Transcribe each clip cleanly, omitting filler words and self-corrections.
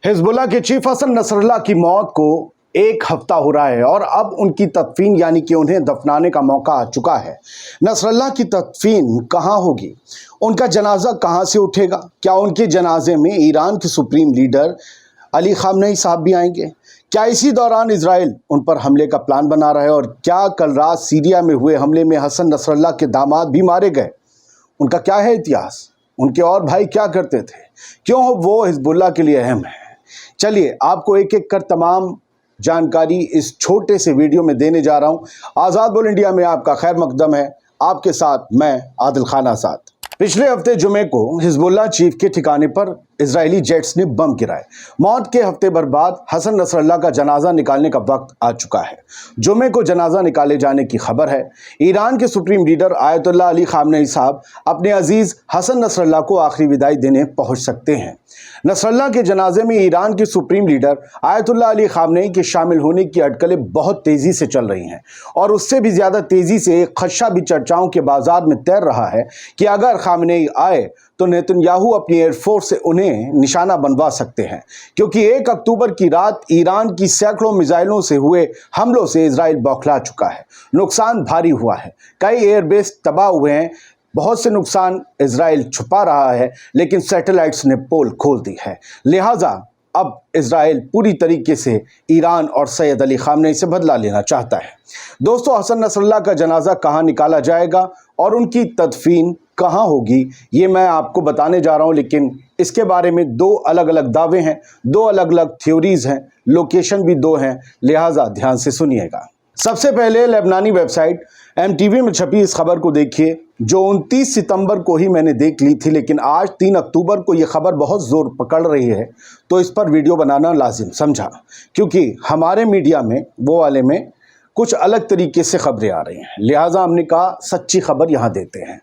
Hezbollah के chief Hassan Nasrallah की मौत को एक हफ्ता हो रहा है और अब उनकी तदफीन यानी कि उन्हें दफनाने का मौका आ चुका है। नसरल्लाह की तदफीन कहाँ होगी, उनका जनाजा कहाँ से उठेगा, क्या उनके जनाजे में ईरान के सुप्रीम लीडर अली खामनेई साहब भी आएंगे, क्या इसी दौरान इजराइल उन पर हमले का प्लान बना रहा है और क्या कल रात सीरिया में हुए हमले में हसन नसरल्लाह के दामाद भी मारे गए, उनका क्या है इतिहास, उनके और भाई क्या करते थे, क्यों वो हिजबुल्लाह के लिए अहम है। चलिए आपको एक एक कर तमाम जानकारी इस छोटे से वीडियो में देने जा रहा हूं। आज़ाद बोल इंडिया में आपका खैर मकदम है, आपके साथ मैं आदिल खान आज़ाद। पिछले हफ्ते जुमे को हिजबुल्लाह चीफ के ठिकाने पर इजरायली जेट्स ने बम गिराए। मौत के हफ्ते भर बाद हसन नसरल्लाह का जनाजा निकालने का वक्त आ चुका है। जुमे को जनाजा निकाले जाने की खबर है। ईरान के supreme leader Ayatollah Ali Khamenei साहब अपने अजीज हसन नसरल्लाह को आखिरी विदाई देने पहुंच सकते हैं। नसरल्लाह के जनाजे में ईरान के supreme leader Ayatollah Ali Khamenei के शामिल होने की अटकलें बहुत तेजी से चल रही हैं और उससे भी ज्यादा तेजी से एक खदशा भी चर्चाओं के बाजार में तैर रहा है कि अगर खामनेई आए तो नेतन्याहू अपनी एयरफोर्स से उन्हें निशाना बनवा सकते हैं, क्योंकि 1 अक्टूबर की रात ईरान की सैकड़ों मिसाइलों से हुए हमलों से इजराइल बौखला चुका है। नुकसान भारी हुआ है, कई एयरबेस तबाह हुए हैं, बहुत से नुकसान इजराइल छुपा रहा है, लेकिन सैटेलाइट्स ने पोल खोल दी है। लिहाजा अब इजराइल पूरी तरीके से ईरान और सैयद अली खामनेई से बदला लेना चाहता है। दोस्तों, हसन नसरल्लाह का जनाजा कहाँ निकाला जाएगा और उनकी तदफीन कहाँ होगी, ये मैं आपको बताने जा रहा हूँ, लेकिन इसके बारे में 2 अलग अलग दावे हैं, 2 अलग अलग थ्योरीज हैं, लोकेशन भी 2 हैं, लिहाजा ध्यान से सुनिएगा। सबसे पहले लेबनानी वेबसाइट MTV में छपी इस खबर को देखिए, जो 29 सितंबर को ही मैंने देख ली थी, लेकिन आज 3 अक्टूबर को ये खबर बहुत जोर पकड़ रही है, तो इस पर वीडियो बनाना लाजिम समझा, क्योंकि हमारे मीडिया में वो वाले में कुछ अलग तरीके से खबरें आ रही हैं। लिहाजा हमने कहा सच्ची खबर यहाँ देते हैं।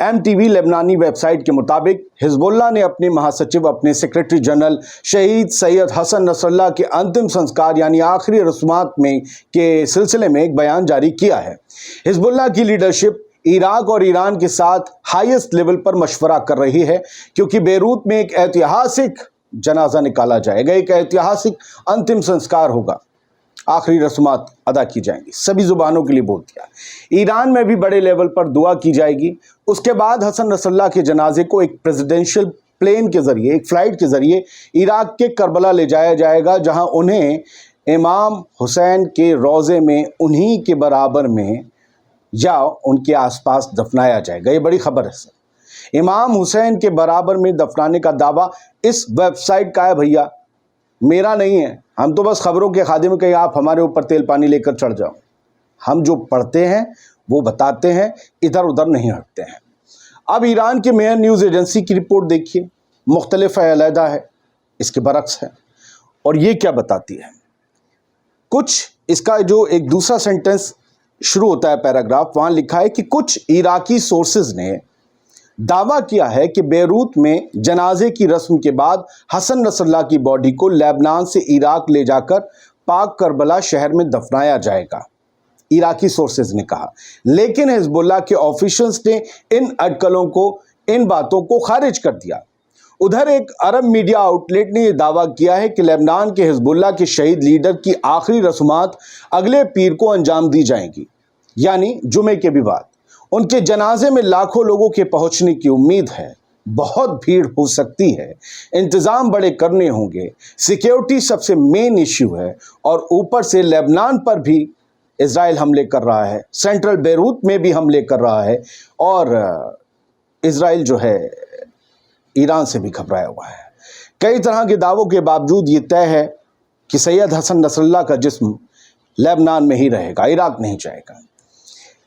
MTV लेबनानी वेबसाइट के मुताबिक हिजबुल्लाह ने अपने महासचिव, अपने सेक्रेटरी जनरल शहीद सैयद हसन नसरल्लाह के अंतिम संस्कार यानी आखिरी रस्मात में के सिलसिले में एक बयान जारी किया है। हिजबुल्लाह की लीडरशिप इराक और ईरान के साथ हाईएस्ट लेवल पर मशवरा कर रही है, क्योंकि बेरूत में एक ऐतिहासिक जनाजा निकाला जाएगा, एक ऐतिहासिक अंतिम संस्कार होगा, आखिरी रस्मात अदा की जाएंगी, सभी जुबानों के लिए बोल दिया। ईरान में भी बड़े लेवल पर दुआ की जाएगी। उसके बाद हसन नसरल्लाह के जनाजे को एक प्रेसिडेंशियल प्लेन के जरिए, एक फ्लाइट के जरिए इराक के करबला ले जाया जाएगा, जहां उन्हें इमाम हुसैन के रोज़े में उन्हीं के बराबर में या उनके आसपास दफनाया जाएगा। ये बड़ी खबर है सर, इमाम हुसैन के बराबर में दफनाने का दावा इस वेबसाइट का है भैया, मेरा नहीं है। हम तो बस खबरों के खादिम, कहीं आप हमारे ऊपर तेल पानी लेकर चढ़ जाओ। हम जो पढ़ते हैं वो बताते हैं, इधर उधर नहीं हटते हैं। अब ईरान के मेयर न्यूज़ एजेंसी की रिपोर्ट देखिए, मुख्तलिफ है, अलहदा है, इसके बरक्स है, और ये क्या बताती है। कुछ इसका जो एक दूसरा सेंटेंस शुरू होता है पैराग्राफ, वहाँ लिखा है कि कुछ इराकी सोर्सेज ने दावा किया है कि बेरूत में जनाजे की रस्म के बाद हसन नसरल्लाह की बॉडी को लेबनान से इराक ले जाकर पाक करबला शहर में दफनाया जाएगा, इराकी सोर्सेज ने कहा। लेकिन हिजबुल्लाह के ऑफिशियल्स ने इन अटकलों को, इन बातों को खारिज कर दिया। उधर एक अरब मीडिया आउटलेट ने यह दावा किया है कि लेबनान के हिजबुल्लाह के शहीद लीडर की आखिरी रस्मात अगले पीर को अंजाम दी जाएंगी, यानी जुमे के भी बाद। उनके जनाजे में लाखों लोगों के पहुंचने की उम्मीद है, बहुत भीड़ हो सकती है, इंतज़ाम बड़े करने होंगे, सिक्योरिटी सबसे मेन इश्यू है, और ऊपर से लेबनान पर भी इजराइल हमले कर रहा है, सेंट्रल बेरूत में भी हमले कर रहा है, और इजराइल जो है ईरान से भी घबराया हुआ है। कई तरह के दावों के बावजूद ये तय है कि सैयद हसन नसरल्लाह का जिस्म लेबनान में ही रहेगा, इराक नहीं जाएगा।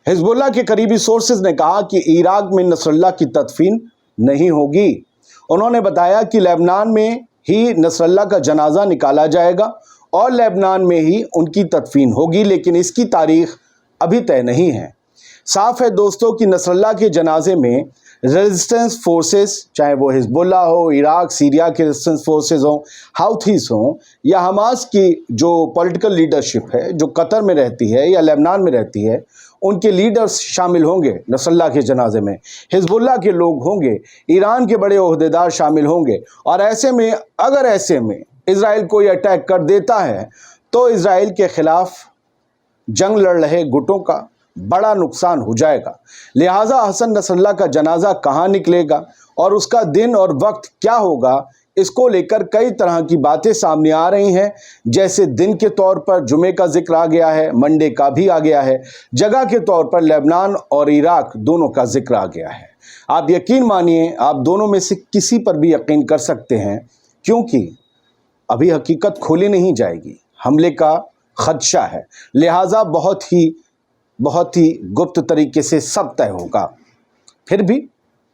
हिजबुल्लाह के करीबी सोर्सेज ने कहा कि इराक में नसरल्लाह की तदफीन नहीं होगी। उन्होंने बताया कि लेबनान में ही नसरल्लाह का जनाजा निकाला जाएगा और लेबनान में ही उनकी तदफीन होगी, लेकिन इसकी तारीख अभी तय नहीं है। साफ है दोस्तों कि नसरल्लाह के जनाजे में रेजिस्टेंस फोर्सेस, चाहे वो हिजबुल्लाह हो, इराक सीरिया के रेजिस्टेंस फोर्सेस हों, हाउथीस हों, या हमास की जो पॉलिटिकल लीडरशिप है जो कतर में रहती है या लेबनान में रहती है, उनके लीडर्स शामिल होंगे नसरल्लाह के जनाजे में, हिजबुल्लाह के लोग होंगे, ईरान के बड़े ओहदेदार शामिल होंगे। और ऐसे में अगर ऐसे में इसराइल कोई अटैक कर देता है तो इसराइल के खिलाफ जंग लड़ रहे गुटों का बड़ा नुकसान हो जाएगा। लिहाजा हसन नसरल्लाह का जनाजा कहाँ निकलेगा और उसका दिन और वक्त क्या होगा, इसको लेकर कई तरह की बातें सामने आ रही हैं। जैसे दिन के तौर पर जुमे का जिक्र आ गया है, मंडे का भी आ गया है, जगह के तौर पर लेबनान और इराक दोनों का जिक्र आ गया है। आप यकीन मानिए, आप दोनों में से किसी पर भी यकीन कर सकते हैं, क्योंकि अभी हकीकत खोली नहीं जाएगी, हमले का खदशा है। लिहाजा बहुत ही गुप्त तरीके से सब तय होगा। फिर भी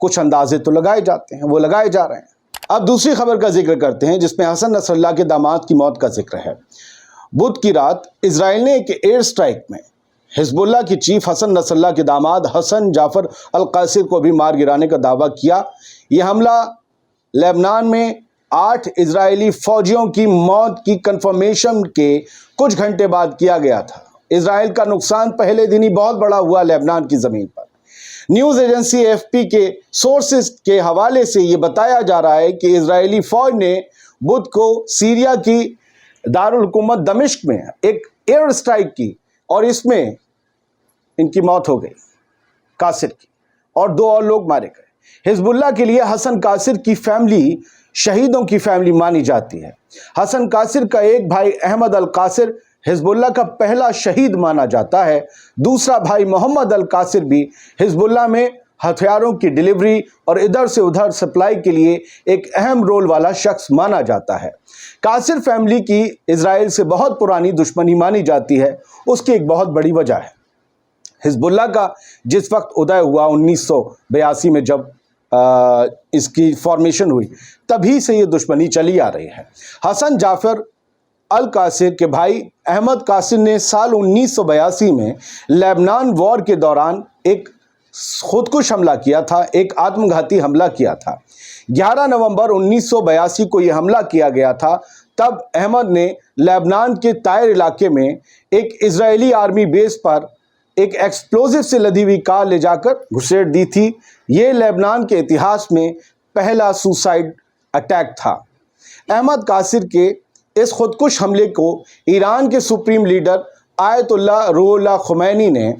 कुछ अंदाजे तो लगाए जाते हैं, वो लगाए जा रहे हैं। अब दूसरी खबर का जिक्र करते हैं, जिसमें हसन नसरल्लाह के दामाद की मौत का जिक्र है। बुध की रात इजराइल ने एक एयर स्ट्राइक में हिजबुल्लाह की चीफ हसन नसरल्लाह के दामाद हसन जाफर अल कासिर को भी मार गिराने का दावा किया। यह हमला लेबनान में 8 इजरायली फौजियों की मौत की कंफर्मेशन के कुछ घंटे बाद किया गया था। इजराइल का नुकसान पहले दिन ही बहुत बड़ा हुआ लेबनान की ज़मीन पर। न्यूज़ एजेंसी एएफपी के सोर्सेज के हवाले से ये बताया जा रहा है कि इजरायली फौज ने बुध को सीरिया की दारुल हुकूमत दमिश्क में एक एयर स्ट्राइक की और इसमें इनकी मौत हो गई, कासिर की, और 2 और लोग मारे गए। हिजबुल्लाह के लिए हसन कासिर की फैमिली शहीदों की फैमिली मानी जाती है। हसन कासिर का एक भाई अहमद अल कासिर हिजबुल्लाह का पहला शहीद माना जाता है। दूसरा भाई मोहम्मद अल कासिर भी हिजबुल्लाह में हथियारों की डिलीवरी और इधर से उधर सप्लाई के लिए एक अहम रोल वाला शख्स माना जाता है। कासिर फैमिली की इजराइल से बहुत पुरानी दुश्मनी मानी जाती है। उसकी एक बहुत बड़ी वजह है, हिजबुल्लाह का जिस वक्त उदय हुआ 1982 में, जब इसकी फॉर्मेशन हुई, तभी से ये दुश्मनी चली आ रही है। हसन जाफर अल कासिर के भाई अहमद कासिर ने साल 1982 में लेबनान वॉर के दौरान एक खुदकुश हमला किया था, एक आत्मघाती हमला किया था। 11 नवंबर 1982 को यह हमला किया गया था। तब अहमद ने लेबनान के तायर इलाके में एक इजरायली आर्मी बेस पर एक एक्सप्लोजिव से लदी हुई कार ले जाकर घुसेड़ दी थी। ये लेबनान के इतिहास में पहला सुसाइड अटैक था। अहमद कासिर के इस खुदकुश हमले को ईरान के supreme leader Ayatollah Ruhollah Khomeini ने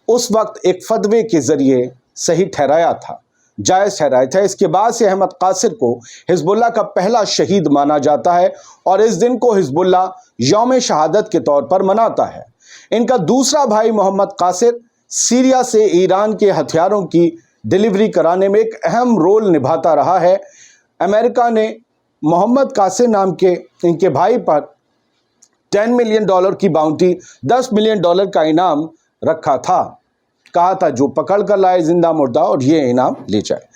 उस वक्त एक फतवे के ज़रिए सही ठहराया था, जायज़ ठहराया था। इसके बाद से अहमद कासिर को हिजबुल्लाह का पहला शहीद माना जाता है और इस दिन को हिजबुल्लाह यौम शहादत के तौर पर मनाता है। इनका दूसरा भाई मोहम्मद कासिर सीरिया से ईरान के हथियारों की डिलीवरी कराने में एक अहम रोल निभाता रहा है। अमेरिका ने मोहम्मद कासिर नाम के इनके भाई पर $10 मिलियन की बाउंटी, $10 मिलियन का इनाम रखा था। कहा था जो पकड़ कर लाए जिंदा मुर्दा और ये इनाम ले जाए।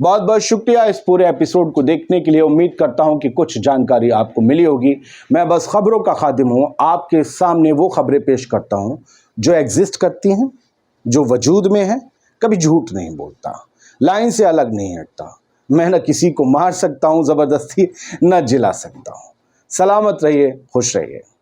बहुत बहुत शुक्रिया इस पूरे एपिसोड को देखने के लिए। उम्मीद करता हूं कि कुछ जानकारी आपको मिली होगी। मैं बस खबरों का खादिम हूं, आपके सामने वो खबरें पेश करता हूं जो एग्जिस्ट करती हैं, जो वजूद में हैं। कभी झूठ नहीं बोलता, लाइन से अलग नहीं हटता। मैं न किसी को मार सकता हूं ज़बरदस्ती, न जिला सकता हूं। सलामत रहिए, खुश रहिए।